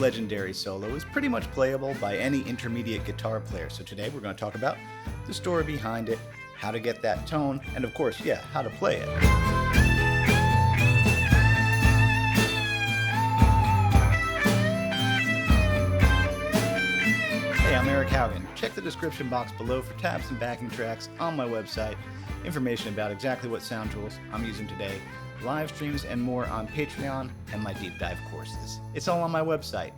legendary solo is pretty much playable by any intermediate guitar player. So today we're going to talk about the story behind it, how to get that tone, and of course, how to play it. Hey, I'm Eric Haugen. Check the description box below for tabs and backing tracks on my website, information about exactly what sound tools I'm using today, live streams, and more on Patreon, and my deep dive courses. It's all on my website.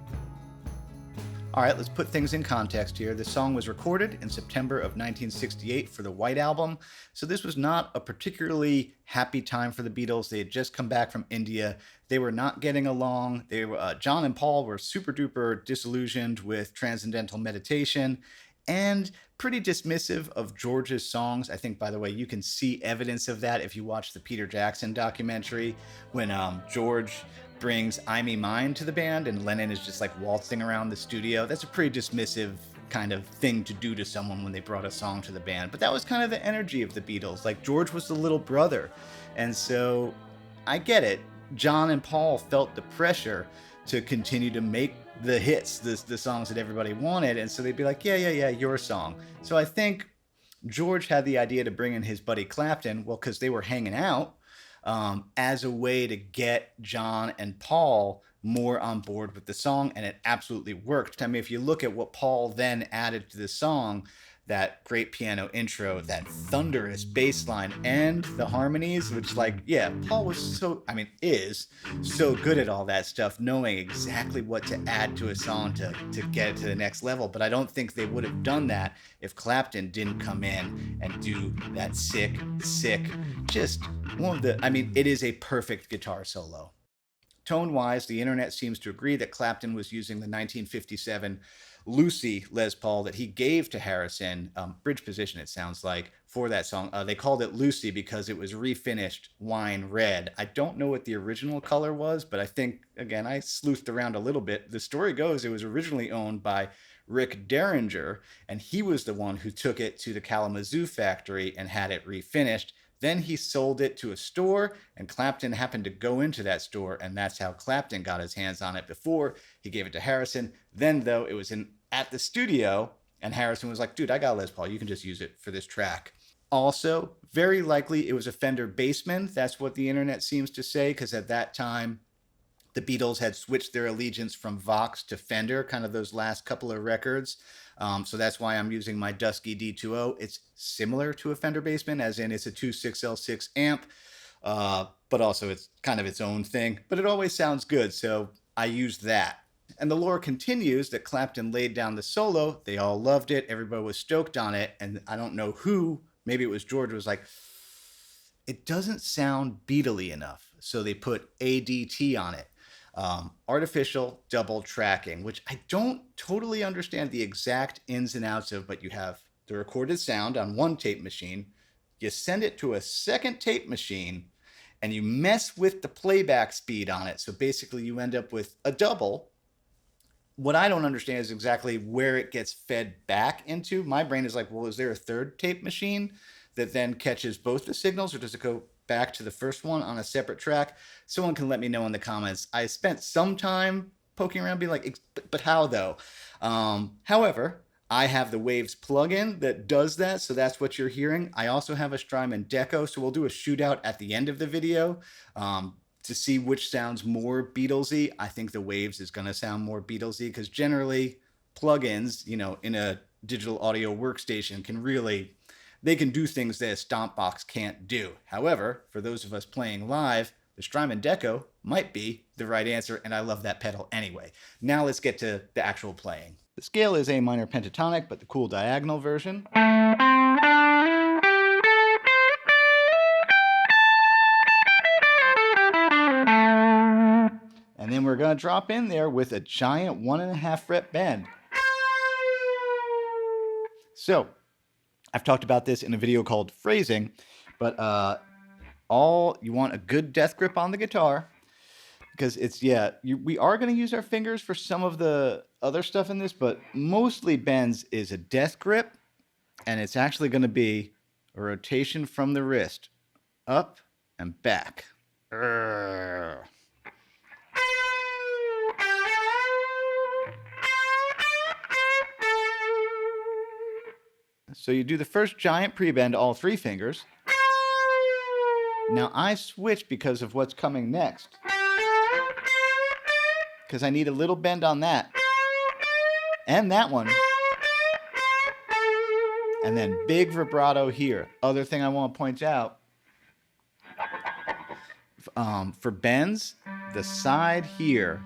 All right, let's put things in context here. This song was recorded in September of 1968 for the White Album, so this was not a particularly happy time for the Beatles. They had just come back from India. They were not getting along. John and Paul were super duper disillusioned with Transcendental Meditation and pretty dismissive of George's songs. I think, by the way, you can see evidence of that if you watch the Peter Jackson documentary when George brings I Me Mine to the band and Lennon is just like waltzing around the studio. That's a pretty dismissive kind of thing to do to someone when they brought a song to the band. But that was kind of the energy of the Beatles. Like, George was the little brother. And so I get it. John and Paul felt the pressure to continue to make the hits, the songs that everybody wanted. And so they'd be like, yeah, your song. So I think George had the idea to bring in his buddy Clapton, well, because they were hanging out, as a way to get John and Paul more on board with the song. And it absolutely worked. I mean, if you look at what Paul then added to the song, that great piano intro, that thunderous bass line, and the harmonies, which Paul was is so good at all that stuff, knowing exactly what to add to a song to get it to the next level. But I don't think they would have done that if Clapton didn't come in and do that sick, just one of it is a perfect guitar solo. Tone-wise, the internet seems to agree that Clapton was using the 1957 Lucy Les Paul that he gave to Harrison, bridge position it sounds like, for that song. They called it Lucy because it was refinished wine red. I don't know what the original color was, but I think, again, I sleuthed around a little bit. The story goes it was originally owned by Rick Derringer, and he was the one who took it to the Kalamazoo factory and had it refinished. Then he sold it to a store, and Clapton happened to go into that store, and that's how Clapton got his hands on it before he gave it to Harrison. Then, though, it was at the studio, and Harrison was like, dude, I got Les Paul. You can just use it for this track. Also, very likely it was a Fender Bassman. That's what the internet seems to say, because at that time, the Beatles had switched their allegiance from Vox to Fender, kind of those last couple of records. So that's why I'm using my Dusky D2O. It's similar to a Fender Bassman, as in it's a 26L6 amp, but also it's kind of its own thing. But it always sounds good, so I used that. And the lore continues that Clapton laid down the solo. They all loved it. Everybody was stoked on it. And I don't know who, maybe it was George, was like, it doesn't sound Beatle-y enough. So they put ADT on it. Artificial double tracking, which I don't totally understand the exact ins and outs of, but you have the recorded sound on one tape machine, you send it to a second tape machine, and you mess with the playback speed on it. So basically you end up with a double. What I don't understand is exactly where it gets fed back into. My brain is like, well, is there a third tape machine that then catches both the signals, or does it go back to the first one on a separate track? Someone can let me know in the comments. I spent some time poking around being like, but how though? However, I have the Waves plugin that does that, so that's what you're hearing. I also have a Strymon Deco, so we'll do a shootout at the end of the video to see which sounds more Beatlesy. I think the Waves is going to sound more Beatlesy because generally plugins, in a digital audio workstation they can do things that a stomp box can't do. However, for those of us playing live, the Strymon Deco might be the right answer, and I love that pedal anyway. Now let's get to the actual playing. The scale is A minor pentatonic, but the cool diagonal version. And then we're going to drop in there with a giant 1.5 fret bend. So, I've talked about this in a video called Phrasing, but you want a good death grip on the guitar, because we are going to use our fingers for some of the other stuff in this, but mostly bends is a death grip, and it's actually going to be a rotation from the wrist, up and back. So you do the first giant pre-bend, all 3 fingers. Now I switch because of what's coming next, because I need a little bend on that and that one, and then big vibrato here. Other thing I want to point out, for bends, the side here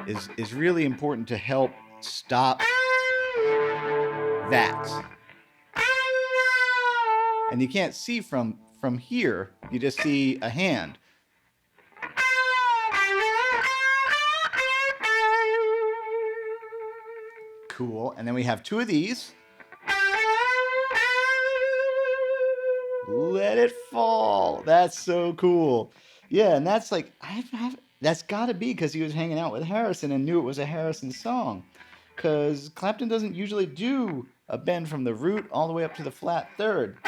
is really important to help stop that. And you can't see from here, you just see a hand. Cool. And then we have 2 of these. Let it fall. That's so cool. Yeah, and that's like, that's got to be because he was hanging out with Harrison and knew it was a Harrison song. Because Clapton doesn't usually do a bend from the root all the way up to the flat third.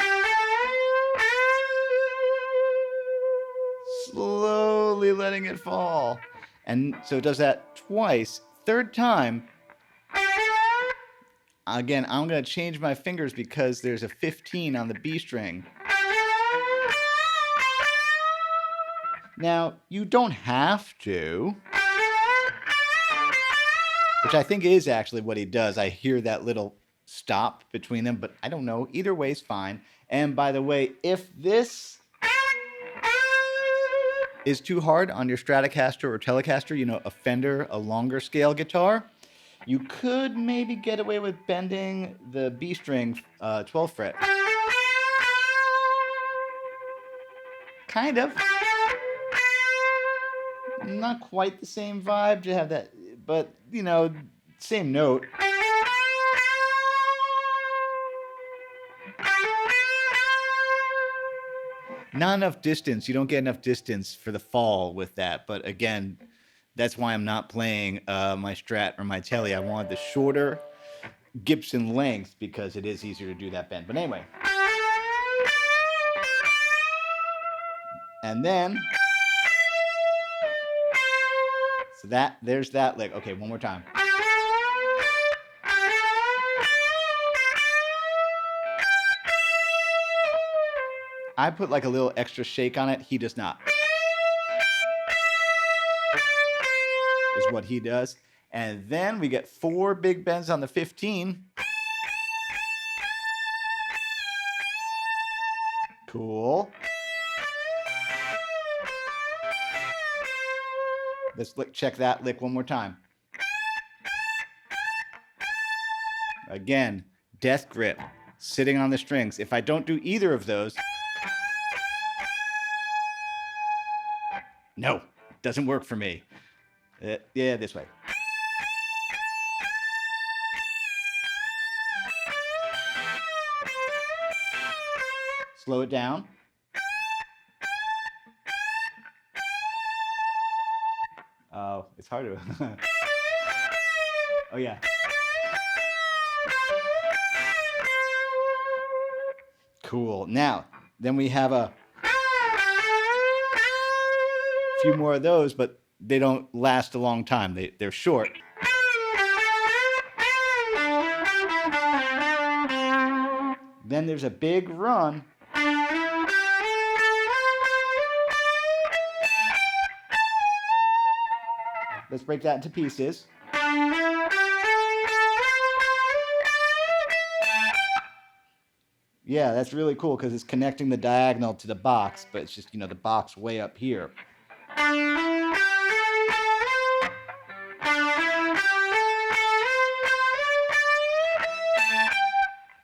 Slowly letting it fall. And so it does that twice. Third time, again, I'm going to change my fingers because there's a 15 on the B string. Now, you don't have to, which I think is actually what he does. I hear that little stop between them, but I don't know. Either way is fine. And by the way, if this is too hard on your Stratocaster or Telecaster, you know, a Fender, a longer scale guitar, you could maybe get away with bending the B string 12th fret. Kind of. Not quite the same vibe to have that, but, you know, same note. Not enough distance. You don't get enough distance for the fall with that. But again, that's why I'm not playing my Strat or my Tele. I wanted the shorter Gibson length because it is easier to do that bend. But anyway. And then, so there's that lick. Okay, one more time. I put like a little extra shake on it. He does not. Is what he does. And then we get 4 big bends on the 15. Cool. Let's check that lick one more time. Again, death grip, sitting on the strings. If I don't do either of those, no, doesn't work for me. Yeah, this way. Slow it down. Oh, it's hard to. Oh, yeah. Cool. Now, then we have a few more of those, but they don't last a long time. They're short. Then there's a big run. Let's break that into pieces. Yeah, that's really cool because it's connecting the diagonal to the box, but it's just, you know, the box way up here.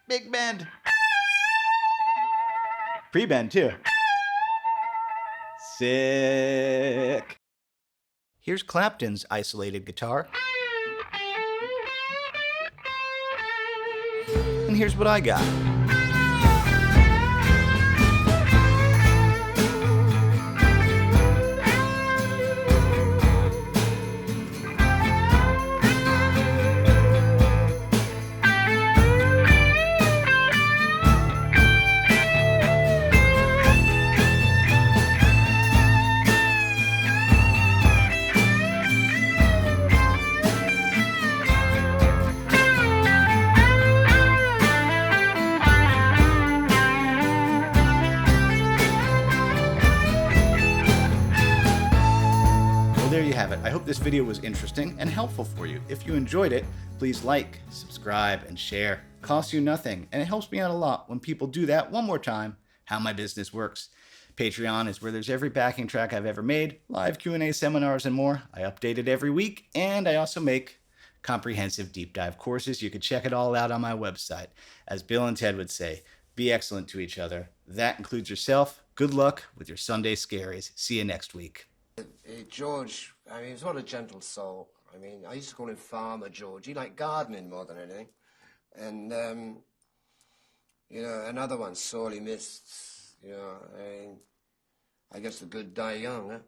Big bend. Pre-bend too. Sick. Here's Clapton's isolated guitar. And here's what I got. this video was interesting and helpful for you. If you enjoyed it, please like, subscribe, and share. It costs you nothing, and it helps me out a lot when people do that. One more time, how my business works. Patreon is where there's every backing track I've ever made, live Q&A seminars and more. I update it every week, and I also make comprehensive deep dive courses. You can check it all out on my website. As Bill and Ted would say, be excellent to each other. That includes yourself. Good luck with your Sunday scaries. See you next week. George, I mean, he was what a gentle soul. I mean, I used to call him Farmer George. He liked gardening more than anything. And, you know, another one, sorely missed. You know, I mean, I guess the good die young, huh?